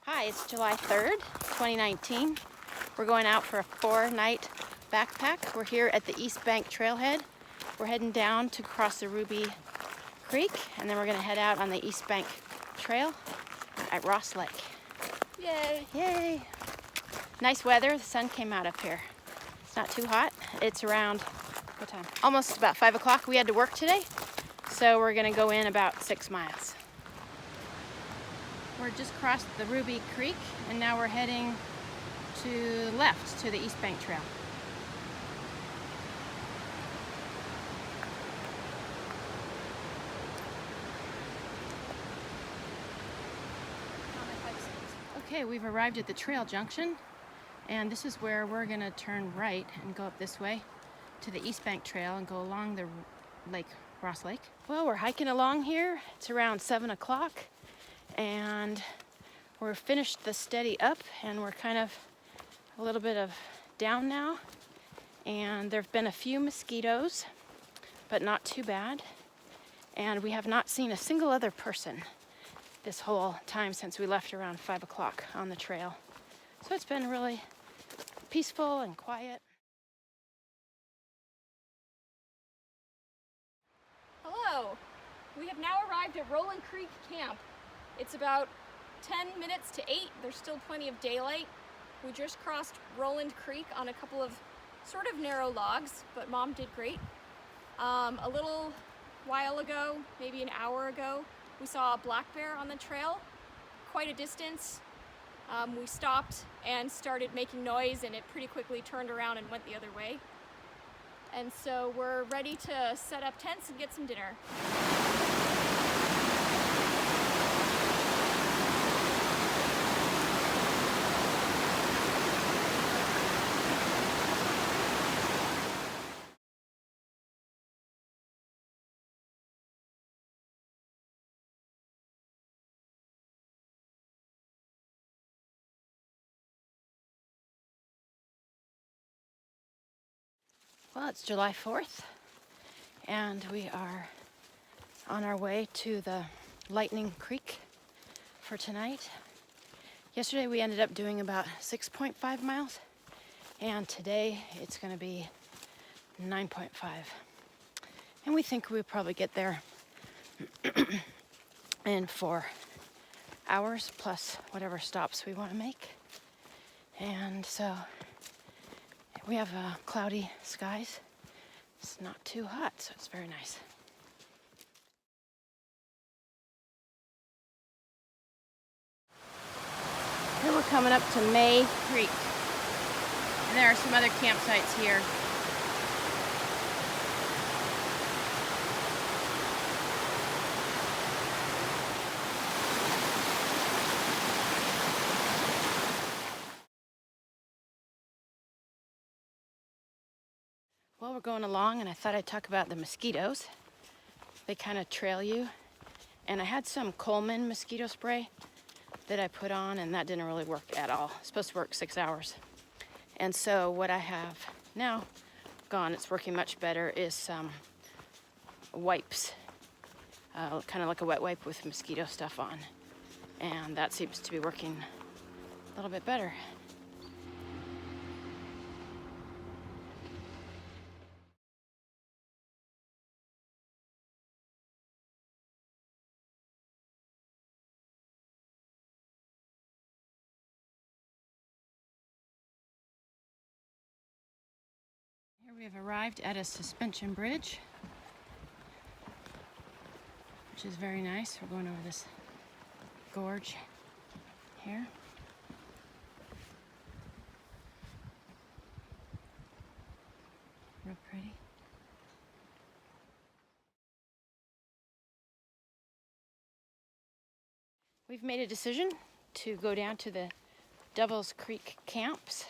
Hi, it's July 3rd, 2019. We're going out for a 4-night backpack. We're here at the East Bank Trailhead. We're heading down to cross the Ruby Creek, and then we're gonna head out on the East Bank Trail at Ross Lake. Yay! Yay! Nice weather, the sun came out up here. It's not too hot. It's around, what time? Almost about 5 o'clock. We had to work today, so we're gonna go in about 6 miles. We're just crossed the Ruby Creek, and now we're heading to the left to the East Bank Trail. Okay, we've arrived at the trail junction, and this is where we're gonna turn right and go up this way to the East Bank Trail and go along the lake, Ross Lake. Well, we're hiking along here. It's around 7 o'clock. And we're finished the steady up, and we're kind of a little bit of down now. And there have been a few mosquitoes, but not too bad. And we have not seen a single other person this whole time since we left around 5 o'clock on the trail. So it's been really peaceful and quiet. Hello! We have now arrived at Roland Creek Camp. It's about 10 minutes to 8. There's still plenty of daylight. We just crossed Roland Creek on a couple of sort of narrow logs, but Mom did great. A little while ago, maybe an hour ago, we saw a black bear on the trail, quite a distance. We stopped and started making noise, and it pretty quickly turned around and went the other way. And so we're ready to set up tents and get some dinner. Well, it's July 4th, and we are on our way to the Lightning Creek for tonight. Yesterday we ended up doing about 6.5 miles, and today it's going to be 9.5. And we think we'll probably get there in 4 hours plus whatever stops we want to make. And so we have cloudy skies. It's not too hot, so it's very nice. Here we're coming up to May Creek. And there are some other campsites here. Well, we're going along, and I thought I'd talk about the mosquitoes. They kind of trail you. And I had some Coleman mosquito spray that I put on, and that didn't really work at all. It's supposed to work 6 hours. And so what I have now gone, it's working much better, is some wipes. Kind of like a wet wipe with mosquito stuff on. And that seems to be working a little bit better. Here we have arrived at a suspension bridge, which is very nice. We're going over this gorge here. Real pretty. We've made a decision to go down to the Devil's Creek camps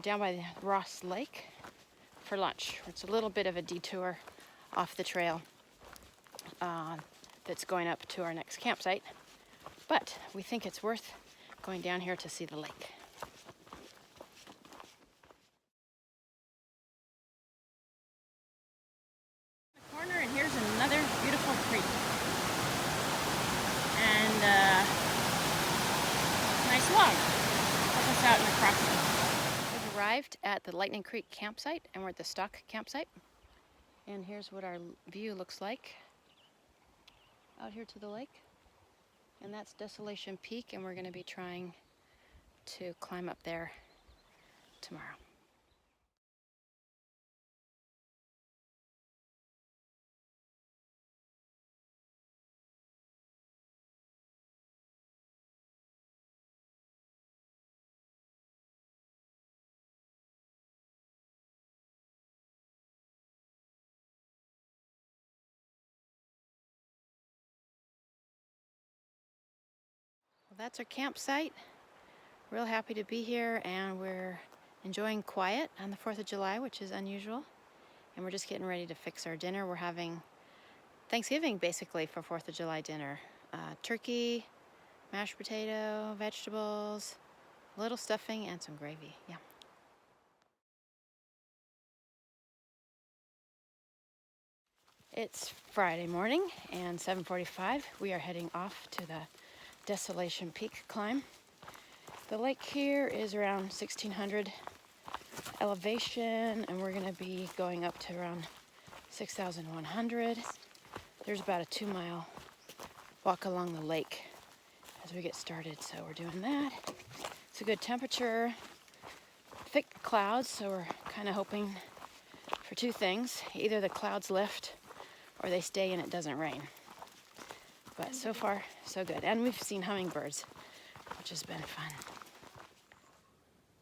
down by the Ross Lake for lunch. It's a little bit of a detour off the trail that's going up to our next campsite, but we think it's worth going down here to see the lake. The corner, and here's another beautiful creek. And along. Help us out in the crossing. We've arrived at the Lightning Creek campsite, and we're at the stock campsite. And here's what our view looks like out here to the lake. And that's Desolation Peak, and we're going to be trying to climb up there tomorrow. Well, that's our campsite. Real happy to be here, and we're enjoying quiet on the 4th of July, which is unusual. And we're just getting ready to fix our dinner. We're having Thanksgiving basically for 4th of July dinner. Turkey, mashed potato, vegetables, a little stuffing, and some gravy. Yeah. It's Friday morning and 7:45. We are heading off to the Desolation Peak climb. The lake here is around 1600 elevation, and we're going to be going up to around 6,100. There's about a 2-mile walk along the lake as we get started, so we're doing that. It's a good temperature, thick clouds, so we're kind of hoping for two things. Either the clouds lift or they stay and it doesn't rain. But so far, so good. And we've seen hummingbirds, which has been fun.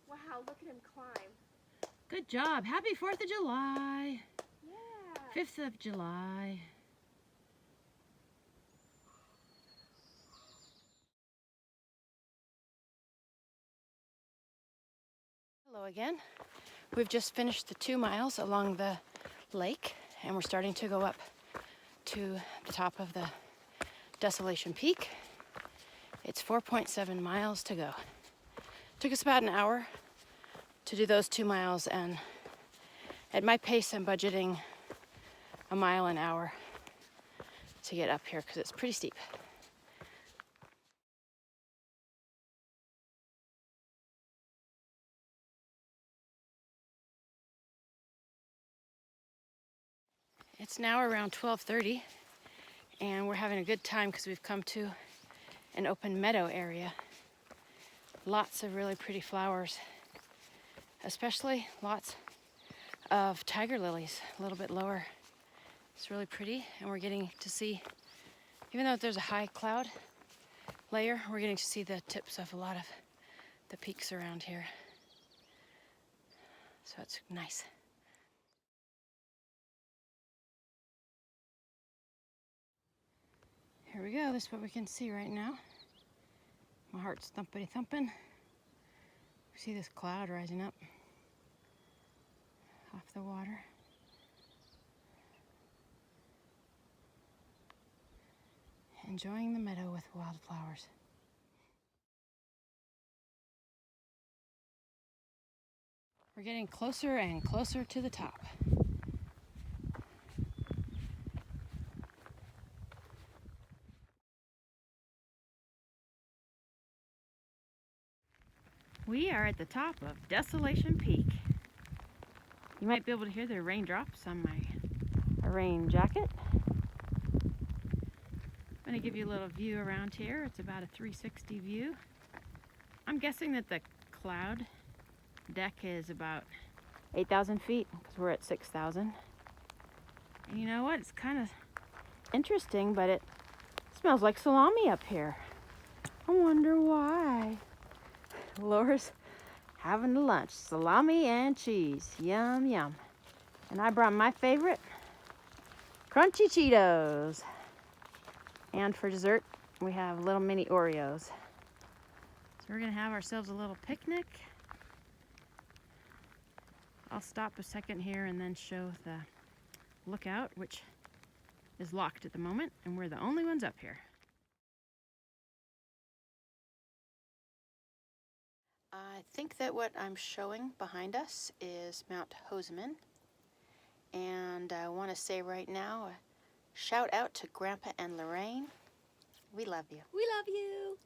Wow, look at him climb. Good job. Happy 4th of July. Yeah. 5th of July. Hello again. We've just finished the 2 miles along the lake, and we're starting to go up to the top of the Desolation Peak. It's 4.7 miles to go. Took us about an hour to do those 2 miles, and at my pace I'm budgeting a mile an hour to get up here because it's pretty steep. It's now around 12:30, and we're having a good time because we've come to an open meadow area. Lots of really pretty flowers, especially lots of tiger lilies a little bit lower. It's really pretty, and we're getting to see, even though there's a high cloud layer, we're getting to see the tips of a lot of the peaks around here. So it's nice. Here we go. This is what we can see right now. My heart's thumpity thumping. We see this cloud rising up off the water. Enjoying the meadow with wildflowers. We're getting closer and closer to the top. We are at the top of Desolation Peak. You might be able to hear the raindrops on my rain jacket. I'm going to give you a little view around here. It's about a 360 view. I'm guessing that the cloud deck is about 8,000 feet because we're at 6,000. And you know what? It's kind of interesting, but it smells like salami up here. I wonder why. Laura's having the lunch, salami and cheese. Yum, yum. And I brought my favorite, crunchy Cheetos. And for dessert, we have little mini Oreos. So we're gonna have ourselves a little picnic. I'll stop a second here and then show the lookout, which is locked at the moment, and we're the only ones up here. I think that what I'm showing behind us is Mount Hoseman, and I want to say right now, a shout out to Grandpa and Lorraine. We love you. We love you.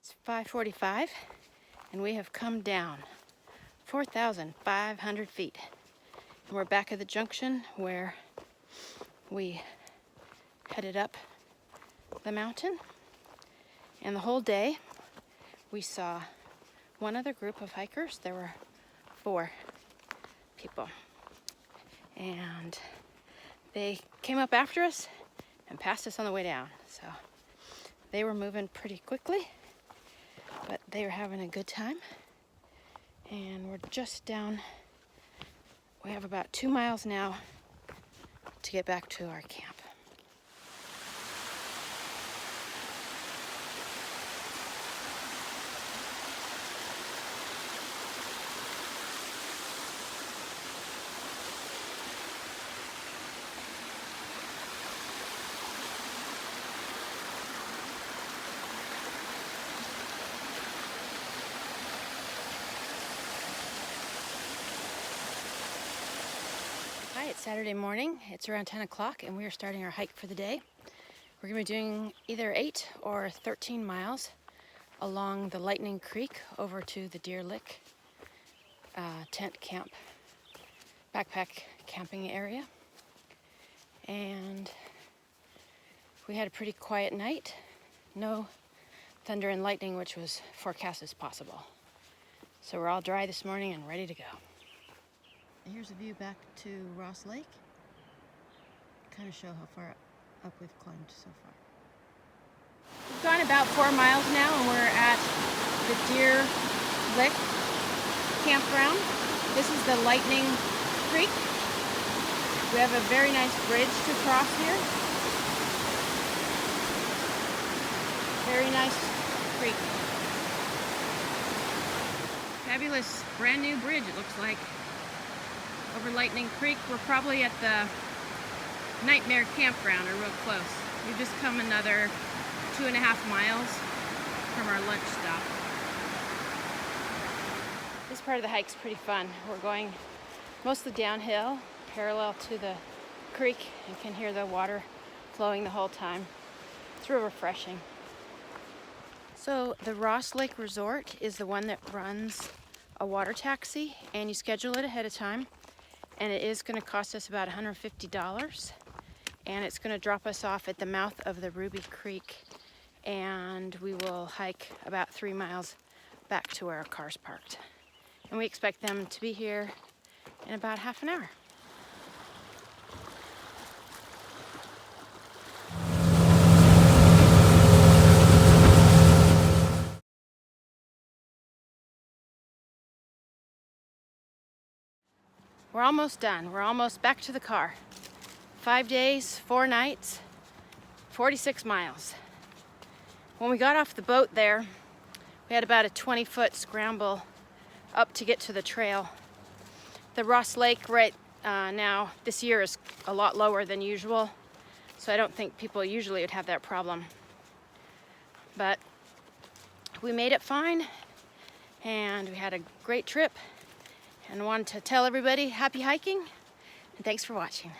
It's 5:45 and we have come down 4,500 feet. And we're back at the junction where we headed up the mountain. And the whole day we saw one other group of hikers. There were 4 people. And they came up after us and passed us on the way down. So they were moving pretty quickly, but they were having a good time. And we're just down, we have about 2 miles now to get back to our camp. Hi, it's Saturday morning. It's around 10 o'clock and we are starting our hike for the day. We're going to be doing either 8 or 13 miles along the Lightning Creek over to the Deer Lick tent camp, backpack camping area. And we had a pretty quiet night. No thunder and lightning, which was forecast as possible. So we're all dry this morning and ready to go. Here's a view back to Ross Lake. Kind of show how far up we've climbed so far. We've gone about 4 miles now and we're at the Deer Lick campground. This is the Lightning Creek. We have a very nice bridge to cross here. Very nice creek. Fabulous brand new bridge, it looks like, over Lightning Creek. We're probably at the Nightmare Campground, or real close. We've just come another 2.5 miles from our lunch stop. This part of the hike's pretty fun. We're going mostly downhill, parallel to the creek, and can hear the water flowing the whole time. It's real refreshing. So the Ross Lake Resort is the one that runs a water taxi, and you schedule it ahead of time. And it is going to cost us about $150, and it's going to drop us off at the mouth of the Ruby Creek, and we will hike about 3 miles back to where our car's parked. And we expect them to be here in about half an hour. We're almost done. We're almost back to the car. 5 days, 4 nights, 46 miles. When we got off the boat there, we had about a 20-foot scramble up to get to the trail. The Ross Lake right now, this year, is a lot lower than usual, so I don't think people usually would have that problem. But we made it fine, and we had a great trip. And wanted to tell everybody happy hiking, and thanks for watching.